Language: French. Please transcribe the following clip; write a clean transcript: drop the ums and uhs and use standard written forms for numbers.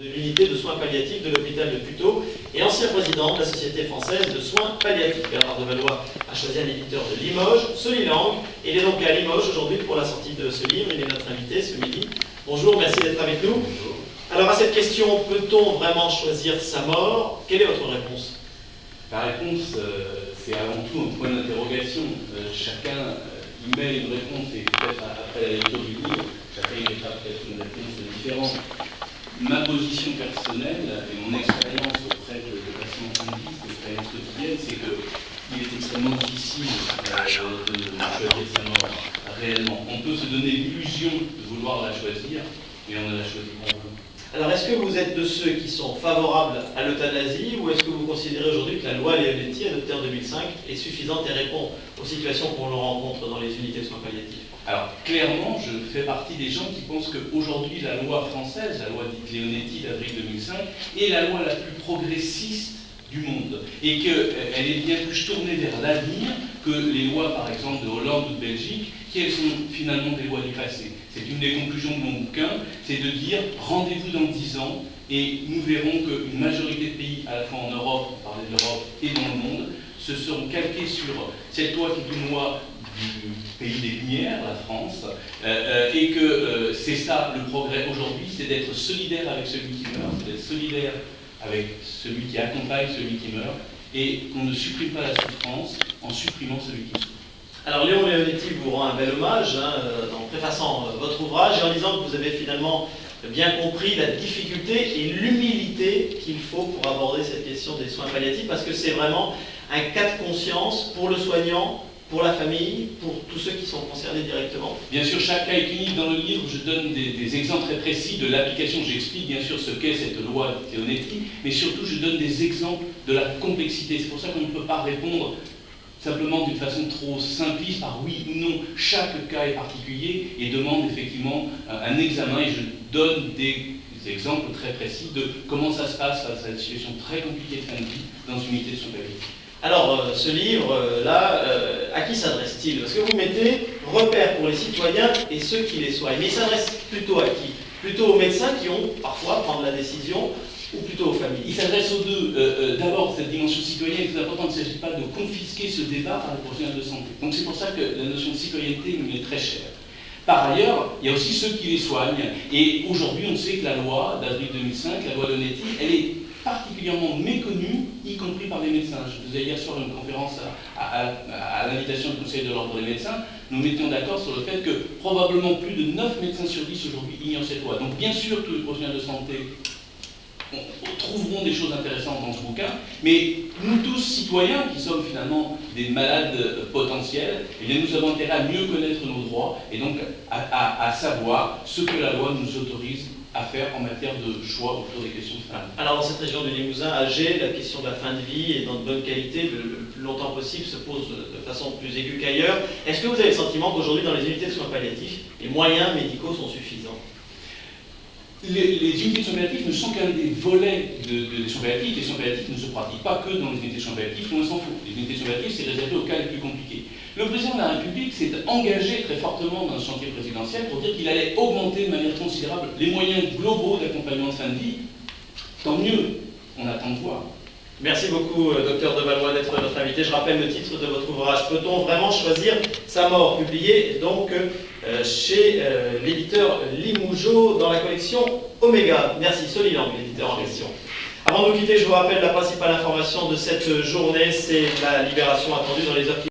De l'unité de soins palliatifs de l'hôpital de Puteaux et ancien président de la Société française de soins palliatifs. Bernard Devalois a choisi un éditeur de Limoges, Solilangue, et il est donc à Limoges aujourd'hui pour la sortie de ce livre. Il est notre invité ce midi. Bonjour, merci d'être avec nous. Bonjour. Alors à cette question, peut-on vraiment choisir sa mort? Quelle est votre réponse? La réponse, c'est avant tout un point d'interrogation. Chacun y met une réponse et peut-être après la lecture du livre, chacun y mettra peut-être une réponse différente. Ma position personnelle et mon expérience auprès de patients intensifs, l'expérience quotidienne, c'est qu'il est extrêmement difficile de choisir sa mort réellement. On peut se donner l'illusion de vouloir la choisir, mais on ne la choisit pas vraiment. Alors est-ce que vous êtes de ceux qui sont favorables à l'euthanasie ou est-ce que vous considérez aujourd'hui que la loi Leonetti, adoptée en 2005, est suffisante et répond aux situations qu'on rencontre dans les unités de soins palliatifs? Alors, clairement, je fais partie des gens qui pensent qu'aujourd'hui, la loi française, la loi dite Leonetti d'avril 2005, est la loi la plus progressiste du monde et qu'elle est bien plus tournée vers l'avenir que les lois, par exemple, de Hollande ou de Belgique, qui elles sont finalement des lois du passé. C'est une des conclusions de mon bouquin, c'est de dire rendez-vous dans 10 ans et nous verrons qu'une majorité de pays, à la fois en Europe, on parlait de l'Europe, et dans le monde, se seront calqués sur cette loi qui est une loi du pays des Lumières, la France, et que c'est ça le progrès aujourd'hui, c'est d'être solidaire avec celui qui meurt, c'est d'être solidaire avec celui qui accompagne celui qui meurt, et qu'on ne supprime pas la souffrance en supprimant celui qui souffre. Alors Léon Leonetti vous rend un bel hommage en préfaçant votre ouvrage et en disant que vous avez finalement bien compris la difficulté et l'humilité qu'il faut pour aborder cette question des soins palliatifs, parce que c'est vraiment un cas de conscience pour le soignant, pour la famille, pour tous ceux qui sont concernés directement. Bien sûr, chaque cas est unique. Dans le livre, je donne des exemples très précis de l'application. J'explique bien sûr ce qu'est cette loi Leonetti, mais surtout je donne des exemples de la complexité. C'est pour ça qu'on ne peut pas répondre simplement d'une façon trop simpliste par oui ou non. Chaque cas est particulier et demande effectivement un examen, et je donne des exemples très précis de comment ça se passe face à une situation très compliquée de fin de vie dans une unité de soins palliatifs. Alors, ce livre-là, à qui s'adresse-t-il? Parce que vous mettez repères pour les citoyens et ceux qui les soignent. Mais il s'adresse plutôt à qui? Plutôt aux médecins qui ont parfois à prendre la décision, ou plutôt aux familles? Il s'adresse aux deux. D'abord, cette dimension citoyenne est très importante. Il ne s'agit pas de confisquer ce débat par les professionnels de santé. Donc c'est pour ça que la notion de citoyenneté nous est très chère. Par ailleurs, il y a aussi ceux qui les soignent. Et aujourd'hui, on sait que la loi d'avril 2005, la loi Leonetti, elle est particulièrement méconnue, y compris par les médecins. Je faisais hier soir une conférence à l'invitation du Conseil de l'Ordre des médecins. Nous mettions d'accord sur le fait que probablement plus de 9 médecins sur 10 aujourd'hui ignorent cette loi. Donc bien sûr, tous les professionnels de santé trouveront des choses intéressantes dans ce bouquin, mais nous tous, citoyens, qui sommes finalement des malades potentiels, eh bien, nous avons intérêt à mieux connaître nos droits et donc à savoir ce que la loi nous autorise à faire en matière de choix autour des questions de fin de vie. Alors dans cette région du Limousin, à Gers, la question de la fin de vie et dans de bonne qualité, le plus longtemps possible, se pose de façon plus aiguë qu'ailleurs. Est-ce que vous avez le sentiment qu'aujourd'hui, dans les unités de soins palliatifs, les moyens médicaux sont suffisants? Les unités de soins palliatifs ne sont qu'un des volets des soins palliatifs. Les soins palliatifs ne se pratiquent pas que dans les unités de soins palliatifs, on s'en fout. Les unités de soins palliatifs, c'est réservé aux cas les plus compliqués. Le président de la République s'est engagé très fortement dans le chantier présidentiel pour dire qu'il allait augmenter de manière considérable les moyens globaux d'accompagnement de fin de vie. Tant mieux, on attend de voir. Merci beaucoup, docteur Devalois, d'être notre invité. Je rappelle le titre de votre ouvrage, Peut-on vraiment choisir sa mort, publié donc chez l'éditeur Limougeot dans la collection Omega. Merci, Solilangue, l'éditeur en question. Avant de nous quitter, je vous rappelle la principale information de cette journée, c'est la libération attendue dans les heures qui